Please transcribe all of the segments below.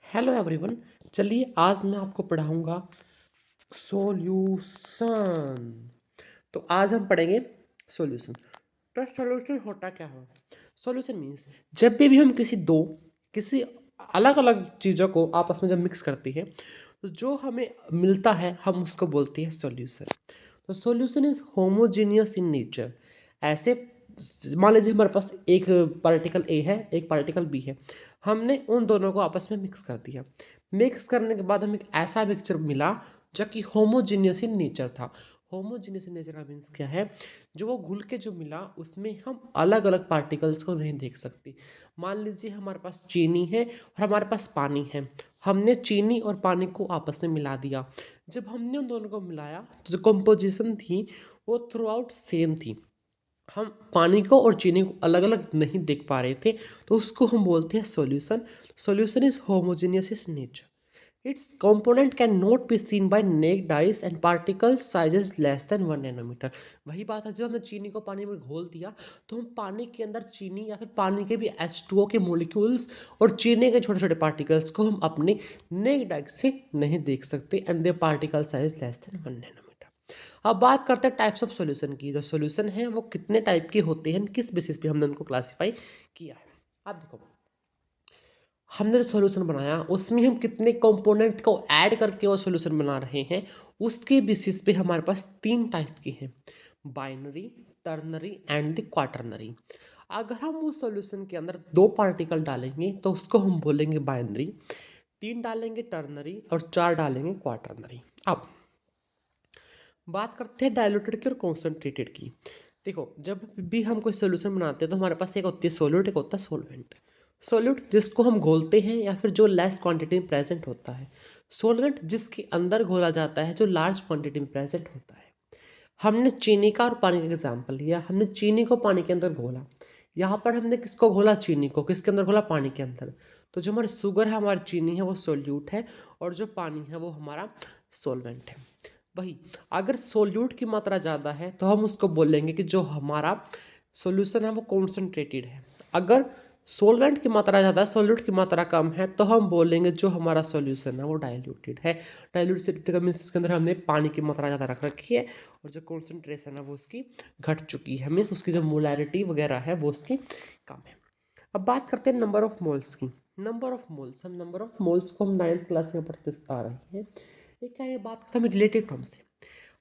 Hello everyone. चलिए आज मैं आपको पढ़ाऊंगा सॉल्यूशन। तो आज हम पढ़ेंगे सॉल्यूशन। तो सॉल्यूशन होता क्या है? सॉल्यूशन मीन्स जब भी हम किसी अलग अलग चीज़ों को आपस में जब मिक्स करती है तो जो हमें मिलता है हम उसको बोलते हैं सॉल्यूशन। तो solution is homogeneous in nature. ऐसे मान लीजिए हमारे पास एक पार्टिकल ए है, एक पार्टिकल बी है। हमने उन दोनों को आपस में मिक्स कर दिया। मिक्स करने के बाद हमें एक ऐसा मिक्सचर मिला जो कि होमोजीनियस इन नेचर था। होमोजीनियस इन नेचर का मीन्स क्या है? जो वो घुल के जो मिला उसमें हम अलग अलग पार्टिकल्स को नहीं देख सकते। मान लीजिए हमारे पास चीनी है और हमारे पास पानी है। हमने चीनी और पानी को आपस में मिला दिया। जब हमने उन दोनों को मिलाया तो जो कंपोजिशन थी वो थ्रू आउट सेम थी। हम पानी को और चीनी को अलग अलग नहीं देख पा रहे थे, तो उसको हम बोलते हैं solution. Solution is homogeneous is nature. Its component can not be seen by naked eyes and particle sizes less than 1 nanometre. वही बात है, जब हमने चीनी को पानी में घोल दिया तो हम पानी के अंदर चीनी या फिर पानी के भी H2O के मोलिक्यूल्स और चीनी के छोटे छोटे पार्टिकल्स को हम अपने नेक्ड आइज से नहीं देख सकते and the particle size less than 1 nanometre. अब बात करते हैं टाइप्स ऑफ सॉल्यूशन की। जो सॉल्यूशन है वो कितने टाइप के होते हैं, किस बेसिस पे हमने उनको क्लासिफाई किया है। अब देखो, हमने जो सॉल्यूशन बनाया उसमें हम कितने कंपोनेंट को ऐड करके वो सॉल्यूशन बना रहे हैं उसके बेसिस पे हमारे पास 3 टाइप के हैं, binary, ternary and the quaternary. अगर हम उस सॉल्यूशन के अंदर 2 पार्टिकल डालेंगे तो उसको हम बोलेंगे बाइनरी, 3 डालेंगे टर्नरी और 4 डालेंगे क्वाटर्नरी। अब बात करते हैं डाइल्यूटेड की और कॉन्सेंट्रेटेड की। देखो, जब भी हम कोई सोल्यूशन बनाते हैं तो हमारे पास एक होती है सोल्यूट, एक होता है सोलवेंट। सोल्यूट जिसको हम घोलते हैं या फिर जो लेस क्वांटिटी में प्रेजेंट होता है। सोलवेंट जिसके अंदर घोला जाता है जो लार्ज क्वांटिटी में प्रेजेंट होता है। हमने चीनी का और पानी का एग्जाम्पल लिया। हमने चीनी को पानी के अंदर घोला। यहाँ पर हमने किसको घोला? चीनी को। किसके अंदर घोला? पानी के अंदर। तो जो हमारी शुगर है, हमारी चीनी है, वो सोल्यूट है और जो पानी है वो हमारा सोलवेंट है। वही, अगर सोल्यूट की मात्रा ज़्यादा है तो हम उसको बोलेंगे कि जो हमारा सॉल्यूशन है वो कॉन्सेंट्रेटेड है। अगर सोलवेंट की मात्रा ज़्यादा है, सोल्यूट की मात्रा कम है, तो हम बोलेंगे जो हमारा सॉल्यूशन है वो डाइल्यूटेड है। डाइल्यूटेड का मीन्स इसके अंदर हमने पानी की मात्रा ज़्यादा रख रखी है और जो कॉन्सेंट्रेशन है वो उसकी घट चुकी है, मीन्स उसकी जो मोलैरिटी वगैरह है वो उसकी कम है। अब बात करते हैं नंबर ऑफ मोल्स की। नंबर ऑफ मोल्स, हम नंबर ऑफ मोल्स को हम 9th क्लास में पढ़ते आ रहे हैं। ये क्या, ये बात करते हैं रिलेटिव टर्म से।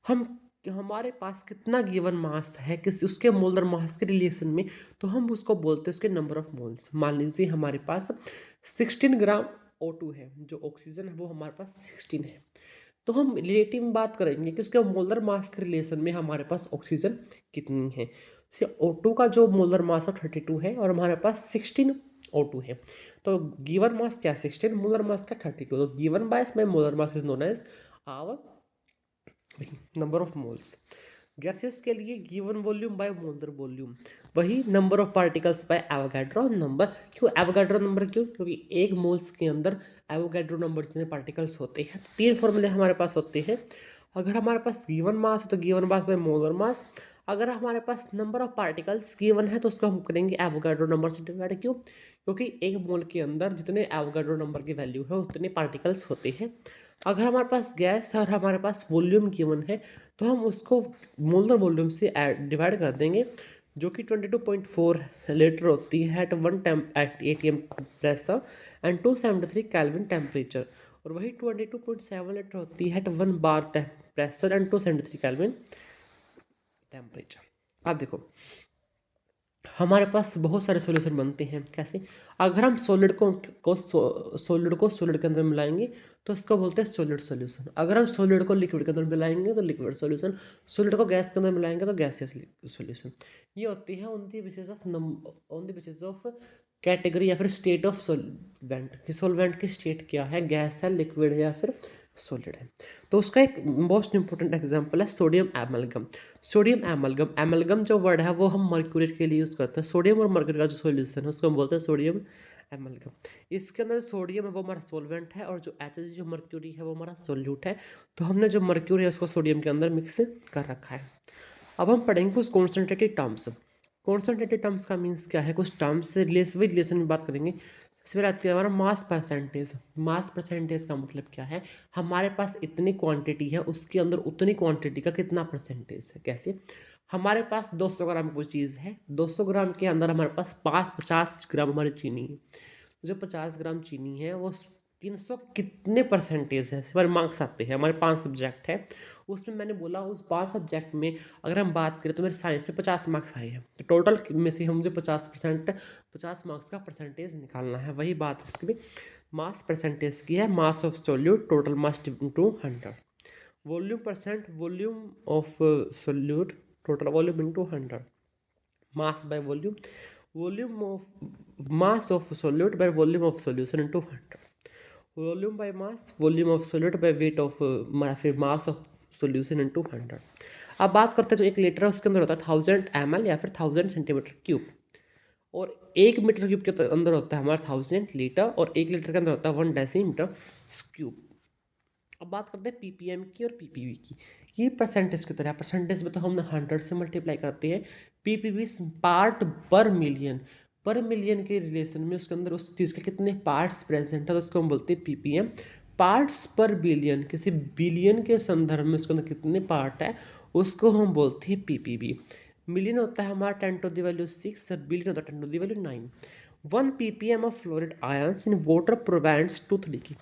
हम हमारे पास कितना गिवन मास है किस उसके मोलर मास के रिलेशन में, तो हम उसको बोलते हैं उसके नंबर ऑफ मोल्स। मान लीजिए हमारे पास 16 ग्राम O2 है, जो ऑक्सीजन है वो हमारे पास 16 है। तो हम रिलेटिव में बात करेंगे कि उसके मोलर मास के रिलेशन में हमारे पास ऑक्सीजन कितनी है। से O2 का जो मोलर मास है 32 है और हमारे पास 16 O2 है। तो गिवन मास क्या? 16, मोलर मास का 32। तो गिवन मास में molar mass is known as our number of moles. Gases के लिए given volume by molar volume, वही number of particles by Avogadro number. क्यों एवोगैड्रो नंबर? क्यों? क्योंकि एक मोल्स के अंदर एवोगैड्रो नंबर जितने पार्टिकल्स होते हैं, 3 फॉर्मूले हमारे पास होते हैं। अगर हमारे पास गिवन मास है तो गिवन मास बाय मोलर मास। अगर हमारे पास नंबर ऑफ पार्टिकल्स गिवन है तो उसको हम करेंगे एवोगैड्रो नंबर से डिवाइड। क्यों? क्योंकि एक मोल के अंदर जितने एवोगैड्रो नंबर की वैल्यू है उतने पार्टिकल्स होते हैं। अगर हमारे पास गैस है और हमारे पास वॉल्यूम गिवन है तो हम उसको मोलर वॉल्यूम से डिवाइड कर देंगे, जो कि 22.4 लीटर होती है at 1 atm pressure and 273 kelvin temperature. और वही 22.7 लीटर होती है at 1 bar pressure and 273 kelvin temperature. अब देखो, हमारे पास बहुत सारे सॉल्यूशन बनते हैं। कैसे? अगर हम सॉलिड के अंदर मिलाएंगे तो उसको बोलते हैं सॉलिड सॉल्यूशन। अगर हम सॉलिड को लिक्विड के अंदर मिलाएंगे तो लिक्विड सॉल्यूशन। सॉलिड को गैस के अंदर मिलाएंगे तो गैसियस सॉल्यूशन। ये होती है on the basis of category या फिर स्टेट ऑफ सॉल्वेंट कि सॉल्वेंट की स्टेट क्या है, गैस है, लिक्विड है या फिर सॉलिड है। तो उसका एक मोस्ट इंपॉर्टेंट एग्जांपल है sodium amalgam. Sodium amalgam, amalgam जो वर्ड है वो हम मर्क्यूरी के लिए यूज़ करते हैं। सोडियम और मर्क्यूरी का जो सॉल्यूशन है उसको हम बोलते हैं सोडियम एमलगम। इसके अंदर सोडियम है वो हमारा सॉल्वेंट है और जो एच जो मर्क्यूरी है वो हमारा सोल्यूट है। तो हमने जो मर्क्यूरी है उसको सोडियम के अंदर मिक्स कर रखा है। अब हम पढ़ेंगे कुछ कॉन्सेंट्रेटेड टर्म्स। कॉन्सेंट्रेटेड टर्म्स का मीन्स क्या है? कुछ टर्म्स से रिलेशन में बात करेंगे। उसमें आती है हमारा मास परसेंटेज। मास परसेंटेज का मतलब क्या है, हमारे पास इतनी क्वांटिटी है, उसके अंदर उतनी क्वांटिटी का कितना परसेंटेज है। कैसे, हमारे पास 200 ग्राम कोई चीज़ है, 200 ग्राम के अंदर हमारे पास 50 ग्राम हमारी चीनी है। जो 50 ग्राम चीनी है वो 300 कितने परसेंटेज है, इस पर मार्क्स आते हैं। हमारे 5 सब्जेक्ट है, उसमें मैंने बोला उस 5 सब्जेक्ट में अगर हम बात करें तो मेरे साइंस में 50 मार्क्स आए हैं, तो टोटल में से हम मुझे 50 मार्क्स का परसेंटेज निकालना है। वही बात इसके भी मास परसेंटेज की है, mass of solute total mass into 100, volume percent volume of solute total volume into 100, mass by volume, volume of mass of solute by volume of solution into 100, volume by mass, volume of solute by weight of फिर mass of solution into 100। अब बात करते हैं जो 1 litre है उसके अंदर होता है 1000 ml या फिर 1000 सेंटीमीटर क्यूब, और 1 मीटर क्यूब के अंदर होता है हमारा 1000 लीटर, और 1 लीटर के अंदर होता है 1 डेसीमीटर क्यूब। अब बात करते हैं पीपीएम की और पीपीवी की। ये परसेंटेज की तरह, परसेंटेज में तो हम 100 से मल्टीप्लाई करते हैं, पीपीवी पार्ट पर मिलियन के रिलेशन में उसके अंदर उस चीज़ के कितने पार्ट्स प्रेजेंट है तो उसको हम बोलते हैं पीपीएम। पार्ट्स पर बिलियन, किसी बिलियन के संदर्भ में उसके अंदर कितने पार्ट है उसको हम बोलते हैं पीपीवी। मिलियन होता है हमारा 10⁻⁶, और बिलियन होता है 10⁻⁹। 1 ppm of fluoride ions in water prevents tooth leaking.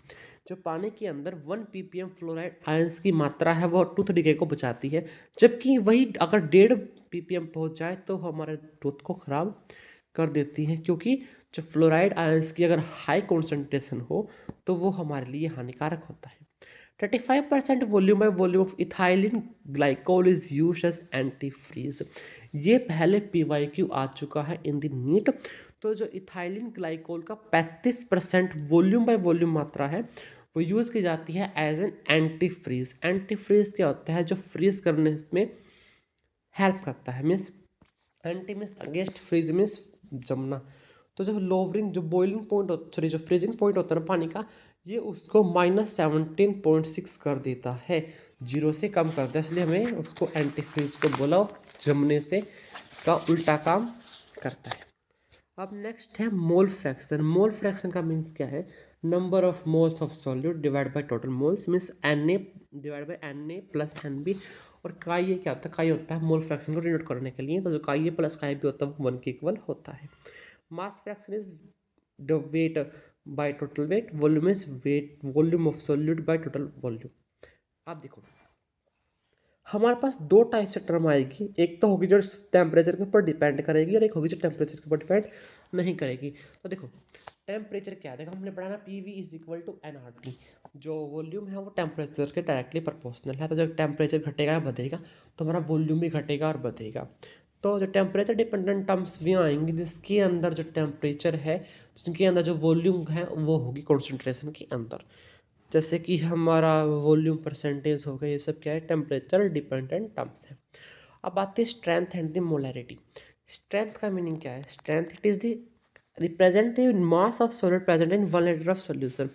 जो पानी के अंदर 1 ppm फ्लोराइड आयंस की मात्रा है वो टूथ डिके को बचाती है, जबकि वही अगर 1.5 ppm पहुंच जाए तो हमारे टूथ को ख़राब कर देती है, क्योंकि जो फ्लोराइड आयंस की अगर हाई कॉन्सेंट्रेशन हो तो वो हमारे लिए हानिकारक होता है। 35% volume by volume of ethylene glycol is use as antifreeze. ये पहले PYQ आ चुका है इन द नीट। तो जो इथाइलिन ग्लाइकोल का 35% वॉल्यूम बाय वॉल्यूम मात्रा है वो यूज़ की जाती है as an antifreeze. Antifreeze क्या होता है, जो फ्रीज करने में हेल्प करता है, means anti means against, freeze means जमना। तो जो लोवरिंग, जो बॉइलिंग पॉइंट सॉरी जो फ्रीजिंग पॉइंट होता है ना पानी का, ये उसको -17.6 कर देता है, 0 से कम करता है, इसलिए हमें उसको एंटी फ्रीज को बोला, जमने से का उल्टा काम करता है। अब नेक्स्ट है मोल फ्रैक्शन। मोल फ्रैक्शन का मीन्स क्या है, number of moles of solute divide by total moles, means Na divide by Na plus Nb। और काई क्या होता है, काई होता है मोल फ्रैक्शन को डिनोट करने के लिए, तो जो काई प्लस काई भी होता है वो 1 के इक्वल होता है। Mass fraction is the weight by total weight, volume is weight volume of solute by total volume. आप देखो हमारे पास 2 टाइप से टर्म आएगी, एक तो होगी जो टेम्परेचर के ऊपर डिपेंड करेगी और एक होगी जो टेम्परेचर के ऊपर डिपेंड नहीं करेगी। तो देखो टेम्परेचर क्या है, देखो हमने पढ़ा ना PV is equal to nRT। जो वॉल्यूम है वो टेम्परेचर के डायरेक्टली प्रोपोर्शनल है, तो जब टेम्परेचर घटेगा या बढ़ेगा तो हमारा वॉल्यूम भी घटेगा और बढ़ेगा। तो जो टेम्परेचर डिपेंडेंट टर्म्स भी आएंगी जिसके अंदर जो टेम्परेचर है, जिनके अंदर जो वॉल्यूम है वो होगी कॉन्सेंट्रेशन के अंदर। जैसे कि हमारा वॉल्यूम परसेंटेज हो गया, ये सब क्या है, टेम्परेचर डिपेंडेंट टर्म्स है। अब आती है strength and the molarity. Strength का मीनिंग क्या है, strength it is the representative mass of solid present in 1 litre of solution.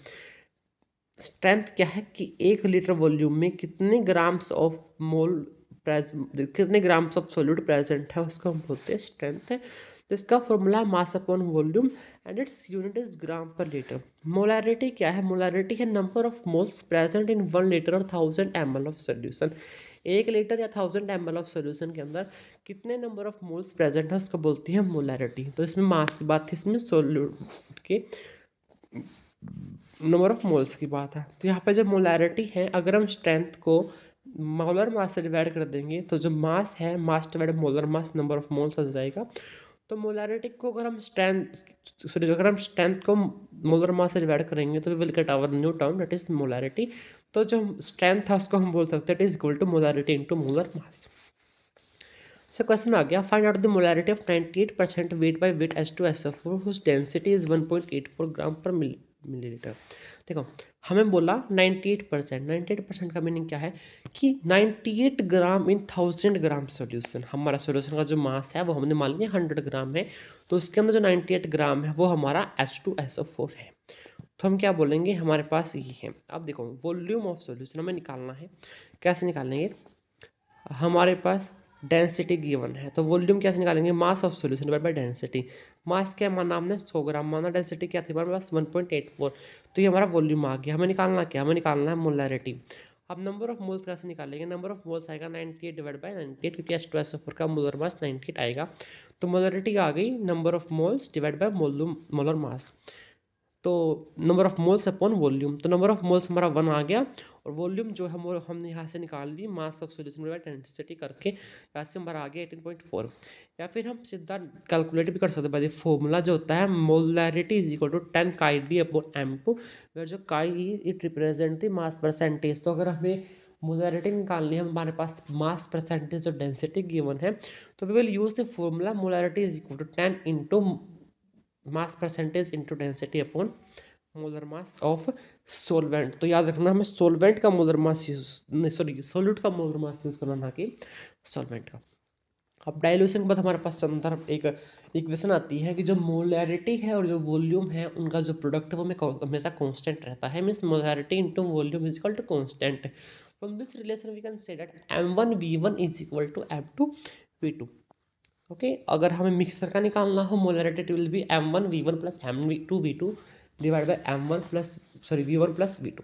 Strength क्या है कि 1 लीटर वॉल्यूम में कितने ग्राम्स ऑफ कितने ग्राम्स ऑफ सॉल्यूट प्रेजेंट है उसको हम बोलते हैं स्ट्रेंथ है, जिसका formula mass upon volume and its unit is gram per litre. Molarity क्या है, मोलैरिटी है number of moles present in 1 litre और 1000 ml ऑफ सोल्यूशन। 1 लीटर या 1000 ml ऑफ सोल्यूशन के अंदर कितने नंबर ऑफ मोल्स प्रेजेंट है उसको बोलती है मोलैरिटी। तो इसमें मास की बात थी, इसमें सोल्यूट के नंबर ऑफ मोल्स की बात है। तो यहाँ पे जो मोलैरिटी है, अगर हम स्ट्रेंथ को मोलर मास से डिवाइड कर देंगे तो जो मास है, mass divide molar mass, number of moles आ जाएगा। तो मोलैरिटी को अगर हम स्ट्रेंथ को मोलर मास से डिवाइड करेंगे तो will get our new term that is molarity. तो जो स्ट्रेंथ है उसको हम बोल सकते हैं it is equal to molarity into molar mass. So question आ गया, find out the molarity of 98% weight by weight H2SO4 whose density is 1.84 gram per millilitre. देखो हमें बोला 98%, 98% का मीनिंग क्या है कि 98 ग्राम इन 1000 ग्राम सोल्यूशन। हमारा सोल्यूशन का जो मास है वो हमने मान लिया 100 ग्राम है, तो उसके अंदर जो 98 ग्राम है वो हमारा H2SO4 है। तो हम क्या बोलेंगे, हमारे पास ये है। अब देखो वॉल्यूम ऑफ सोल्यूशन हमें निकालना है, कैसे निकालेंगे, हमारे पास डेंसिटी गिवन है, तो वॉल्यूम कैसे निकालेंगे, mass of solution divide by density. Mass क्या माना हमने 100 ग्राम माना, डेंसिटी क्या थी हमारे पास 1.84, तो ये हमारा वॉल्यूम आ गया। हमें निकालना क्या, हमें निकालना है मोलैरिटी। अब नंबर ऑफ मोल्स कैसे निकालेंगे, नंबर ऑफ मोल्स आएगा 98 डिवाइड बाय 98, क्योंकि H2SO4 का मोलर मास 98 आएगा, तो मोलैरिटी आ गई number of moles divide by molar mass, तो number of moles upon volume, तो नंबर ऑफ मोल्स हमारा 1 आ गया, और वॉल्यूम जो है हमने यहाँ से निकाल ली mass of solution by density करके, यहाँ से हमारा आ गया 18.4। या फिर हम सीधा कैलकुलेट भी कर सकते हैं, भाई फॉर्मूला जो होता है मोलैरिटी इज इक्वल टू 10 काई डी अपॉन m2, वेयर जो chi it represent the mass percentage. तो अगर हमें मोलैरिटी निकालनी है, हमारे पास मास परसेंटेज और डेंसिटी गिवन है, तो we will use the formula molarity is equal to 10 into mass percentage into density upon molar mass of solvent. तो याद रखना हमें सोलवेंट का molar mass use, sorry solute का मोलर मास यूज करना, ना कि सॉल्वेंट का। अब डाइल्यूशन के बाद हमारे पास संदर्भ एक इक्वेशन आती है कि जो मोलैरिटी है और जो वॉल्यूम है उनका जो प्रोडक्ट है वो हमेशा कांस्टेंट रहता है, means molarity into volume is equal to constant. From this relation we can say that m1v1 is equal to m2v2। Okay, अगर हमें मिक्सर का निकालना हो, molarity will be m1v1 plus m2v2 divide by m1 plus V one plus V to.